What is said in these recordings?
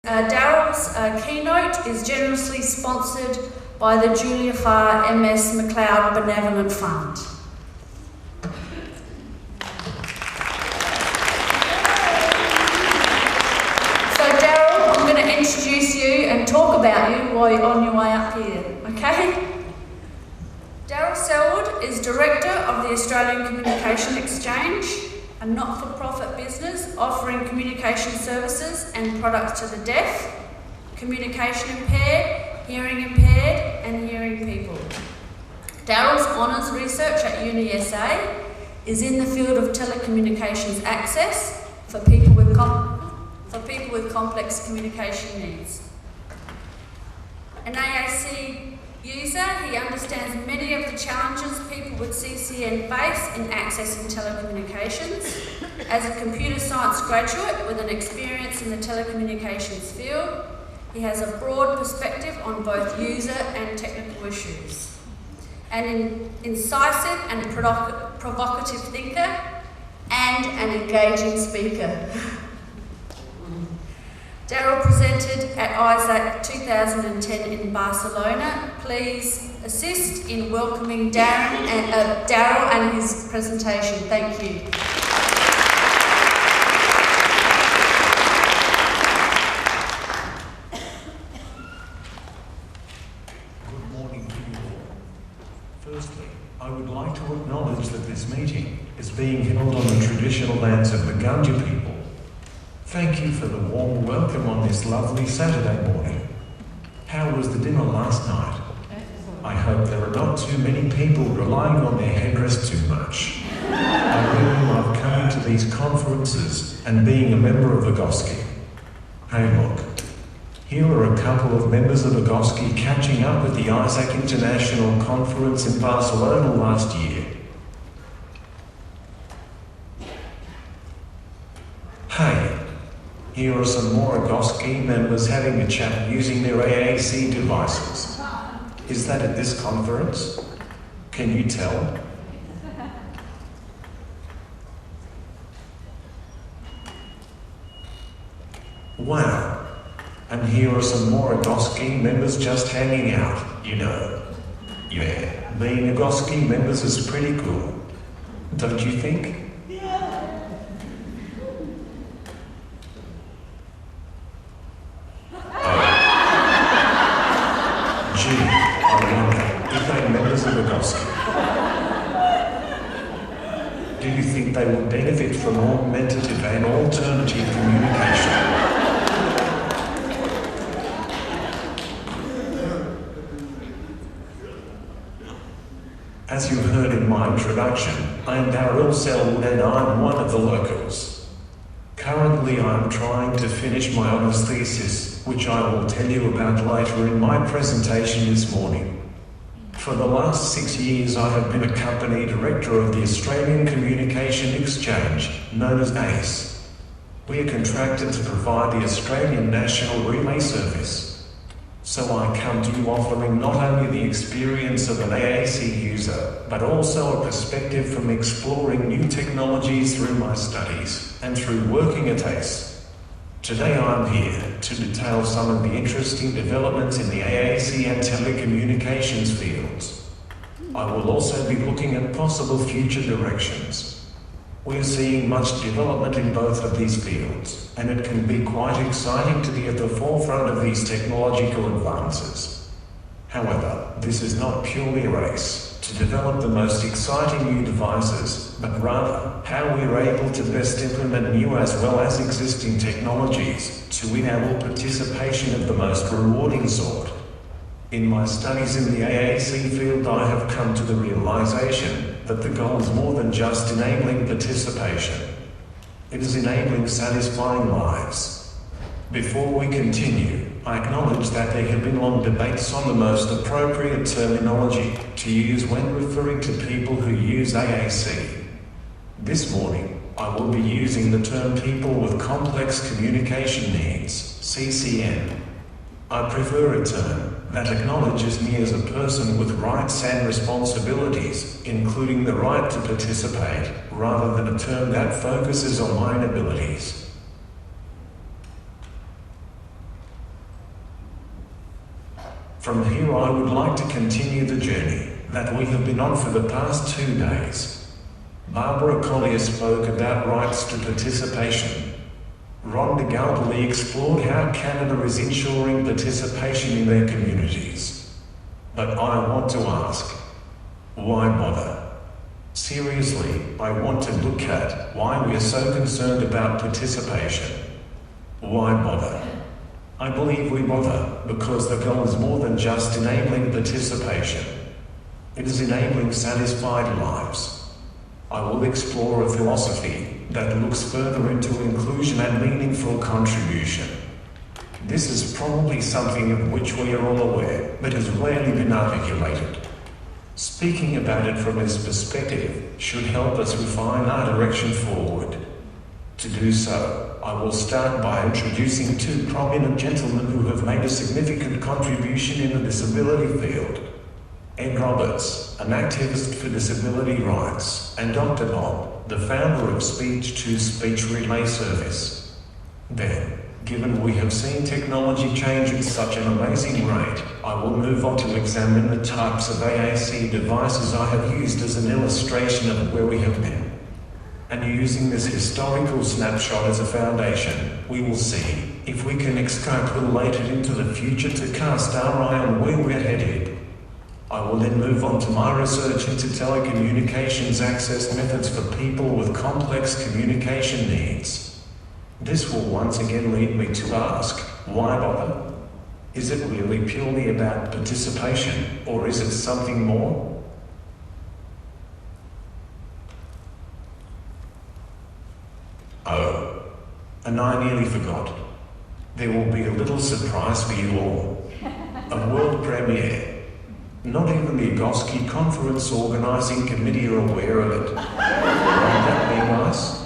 Darryl's keynote is generously sponsored by the Julia Farr MS McLeod Benevolent Fund. So Darryl, I'm going to introduce you and talk about you while you're on your way up here, okay? Darryl Sellwood is Director of the Australian Communication Exchange, a not-for-profit business offering communication services and products to the deaf, communication impaired, hearing impaired and hearing people. Darryl's honours research at UniSA is in the field of telecommunications access for people with complex communication needs. An AAC user, he understands many of the challenges people with CCN face in accessing telecommunications. As a computer science graduate with an experience in the telecommunications field, he has a broad perspective on both user and technical issues. An incisive and provocative thinker and an engaging speaker. Darryl presented at AGOSCI 2010 in Barcelona. Please assist in welcoming Darryl and his presentation. Thank you. Good morning to you all. Firstly, I would like to acknowledge that this meeting is being held on the traditional lands of the Gundja people. Thank you for the warm welcome on this lovely Saturday morning. How was the dinner last night? I hope there are not too many people relying on their headdress too much. I really love coming to these conferences and being a member of AGOSCI. Hey look, here are a couple of members of AGOSCI catching up with the AIESEC International Conference in Barcelona last year. Hey. Here are some more AGOSCI members having a chat using their AAC devices. Is that at this conference? Can you tell? Wow. And here are some more AGOSCI members just hanging out, you know. Yeah, being AGOSCI members is pretty cool. Don't you think? Do you think they will benefit from augmentative and alternative communication? As you heard in my introduction, I am Darryl Sellwood and I'm one of the locals. Currently I'm trying to finish my honours thesis, which I will tell you about later in my presentation this morning. For the last 6 years I have been a company director of the Australian Communication Exchange, known as ACE. We are contracted to provide the Australian National Relay Service. So I come to you offering not only the experience of an AAC user, but also a perspective from exploring new technologies through my studies and through working at ACE. Today I'm here to detail some of the interesting developments in the AAC and telecommunications fields. I will also be looking at possible future directions. We are seeing much development in both of these fields, and it can be quite exciting to be at the forefront of these technological advances. However, this is not purely a race to develop the most exciting new devices, but rather how we are able to best implement new as well as existing technologies to enable participation of the most rewarding sort. In my studies in the AAC field, I have come to the realization that the goal is more than just enabling participation. It is enabling satisfying lives. Before we continue, I acknowledge that there have been long debates on the most appropriate terminology to use when referring to people who use AAC. This morning, I will be using the term people with complex communication needs, CCN. I prefer a term that acknowledges me as a person with rights and responsibilities, including the right to participate, rather than a term that focuses on my inabilities. From here I would like to continue the journey that we have been on for the past 2 days. Barbara Collier spoke about rights to participation. Rhonda Galbally explored how Canada is ensuring participation in their communities. But I want to ask, why bother? Seriously, I want to look at why we are so concerned about participation. Why bother? I believe we bother because the goal is more than just enabling participation. It is enabling satisfied lives. I will explore a philosophy that looks further into inclusion and meaningful contribution. This is probably something of which we are all aware, but has rarely been articulated. Speaking about it from this perspective should help us refine our direction forward. To do so, I will start by introducing 2 prominent gentlemen who have made a significant contribution in the disability field. Ed Roberts, an activist for disability rights, and Dr. Bob, the founder of Speech-to-Speech Relay Service. Then, given we have seen technology change at such an amazing rate, I will move on to examine the types of AAC devices I have used as an illustration of where we have been. And using this historical snapshot as a foundation, we will see if we can extrapolate it into the future to cast our eye on where we're headed. I will then move on to my research into telecommunications access methods for people with complex communication needs. This will once again lead me to ask, why bother? Is it really purely about participation, or is it something more? Oh, and I nearly forgot. There will be a little surprise for you all. A world premiere. Not even the AGOSCI Conference organising committee are aware of it. Won't that be nice?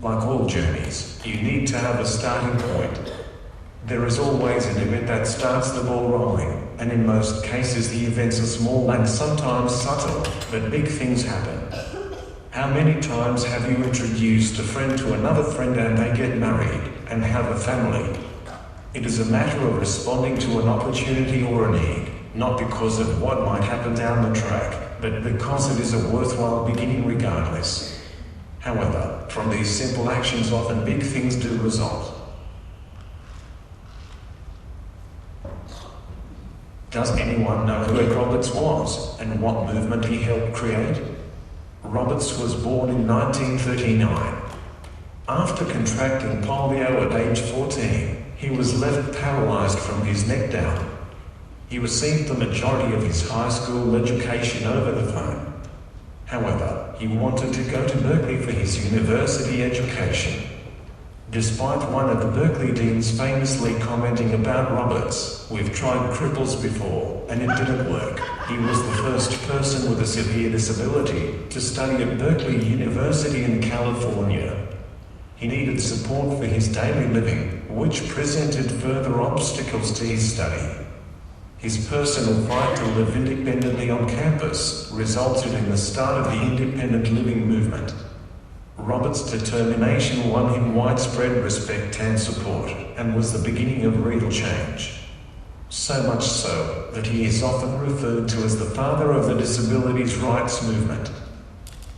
Like all journeys, you need to have a starting point. There is always an event that starts the ball rolling, and in most cases the events are small and sometimes subtle, but big things happen. How many times have you introduced a friend to another friend and they get married and have a family? It is a matter of responding to an opportunity or a need, not because of what might happen down the track, but because it is a worthwhile beginning regardless. However, from these simple actions often big things do result. Does anyone know who Ed Roberts was and what movement he helped create? Roberts was born in 1939. After contracting polio at age 14, he was left paralysed from his neck down. He received the majority of his high school education over the phone. However, he wanted to go to Berkeley for his university education. Despite one of the Berkeley deans famously commenting about Roberts, "We've tried cripples before, and it didn't work." He was the first person with a severe disability to study at Berkeley University in California. He needed support for his daily living, which presented further obstacles to his study. His personal fight to live independently on campus resulted in the start of the independent living movement. Roberts' determination won him widespread respect and support, and was the beginning of real change. So much so that he is often referred to as the father of the disabilities rights movement.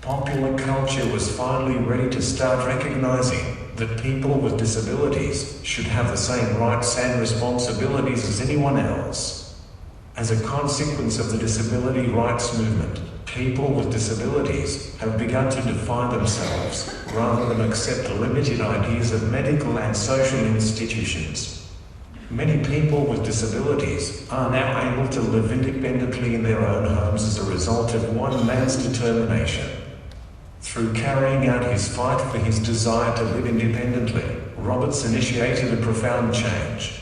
Popular culture was finally ready to start recognizing that people with disabilities should have the same rights and responsibilities as anyone else. As a consequence of the disability rights movement, people with disabilities have begun to define themselves rather than accept the limited ideas of medical and social institutions. Many people with disabilities are now able to live independently in their own homes as a result of one man's determination. Through carrying out his fight for his desire to live independently, Roberts initiated a profound change.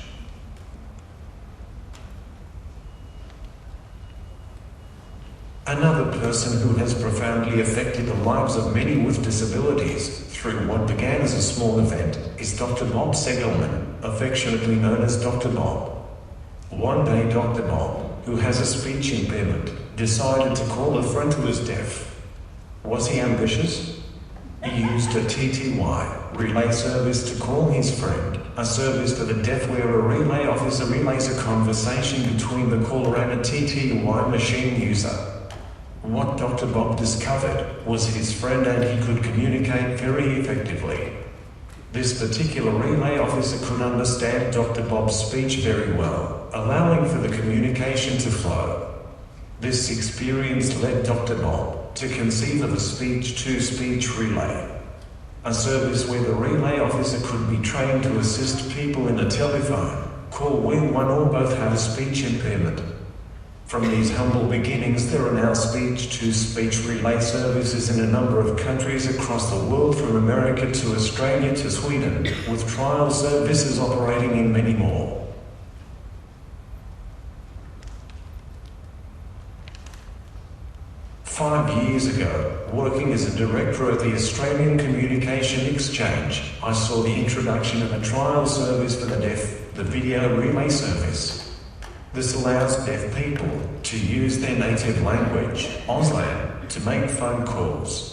Another person who has profoundly affected the lives of many with disabilities through what began as a small event is Dr. Bob Segelman, affectionately known as Dr. Bob. One day Dr. Bob, who has a speech impairment, decided to call a friend who is deaf. Was he ambitious? He used a TTY relay service to call his friend, a service for the deaf where a relay officer relays a conversation between the caller and a TTY machine user. What Dr. Bob discovered was his friend and he could communicate very effectively. This particular relay officer could understand Dr. Bob's speech very well, allowing for the communication to flow. This experience led Dr. Bob to conceive of a speech-to-speech relay, a service where the relay officer could be trained to assist people in a telephone call where one or both have a speech impairment. From these humble beginnings, there are now speech-to-speech relay services in a number of countries across the world, from America to Australia to Sweden, with trial services operating in many more. "5 years ago, working as a director at the Australian Communication Exchange, I saw the introduction of a trial service for the deaf, the video relay service. This allows deaf people to use their native language, Auslan, to make phone calls.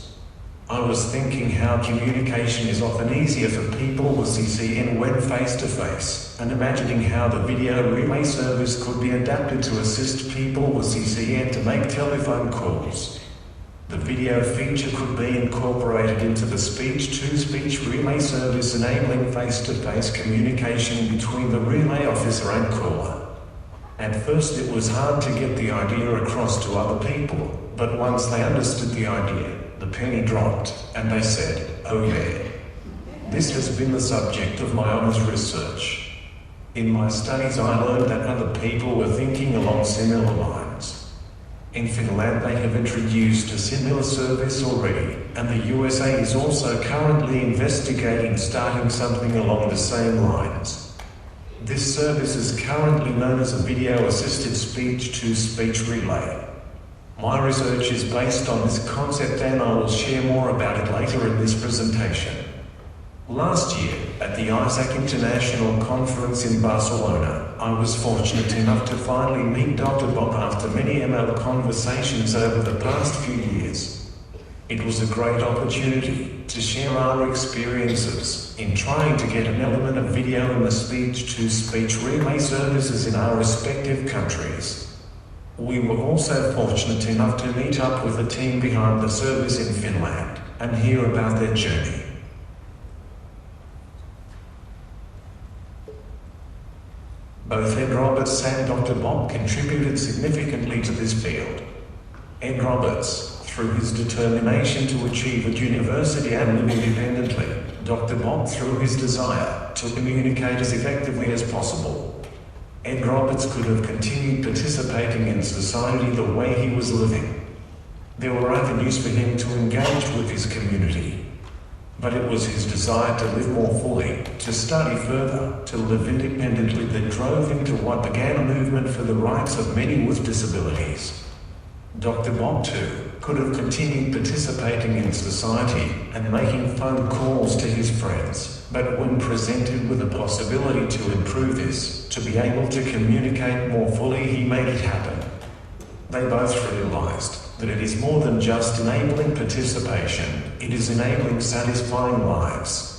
I was thinking how communication is often easier for people with CCN when face-to-face, and imagining how the video relay service could be adapted to assist people with CCN to make telephone calls. The video feature could be incorporated into the speech-to-speech relay service, enabling face-to-face communication between the relay officer and caller. At first it was hard to get the idea across to other people, but once they understood the idea, the penny dropped, and they said, 'Oh yeah.' This has been the subject of my honours research. In my studies I learned that other people were thinking along similar lines. In Finland they have introduced a similar service already, and the USA is also currently investigating starting something along the same lines. This service is currently known as a video-assisted speech-to-speech relay. My research is based on this concept and I will share more about it later in this presentation. Last year, at the AGOSCI International Conference in Barcelona, I was fortunate enough to finally meet Dr. Bob after many ML conversations over the past few years. It was a great opportunity to share our experiences in trying to get an element of video in the speech-to-speech relay services in our respective countries. We were also fortunate enough to meet up with the team behind the service in Finland and hear about their journey. Both Ed Roberts and Dr. Bob contributed significantly to this field. Ed Roberts, through his determination to achieve at university and live independently, Dr. Bob through his desire to communicate as effectively as possible. Ed Roberts could have continued participating in society the way he was living. There were avenues for him to engage with his community. But it was his desire to live more fully, to study further, to live independently that drove him to what began a movement for the rights of many with disabilities. Dr. Bob, too, could have continued participating in society and making phone calls to his friends, but when presented with a possibility to improve this, to be able to communicate more fully, he made it happen. They both realized that it is more than just enabling participation, it is enabling satisfying lives.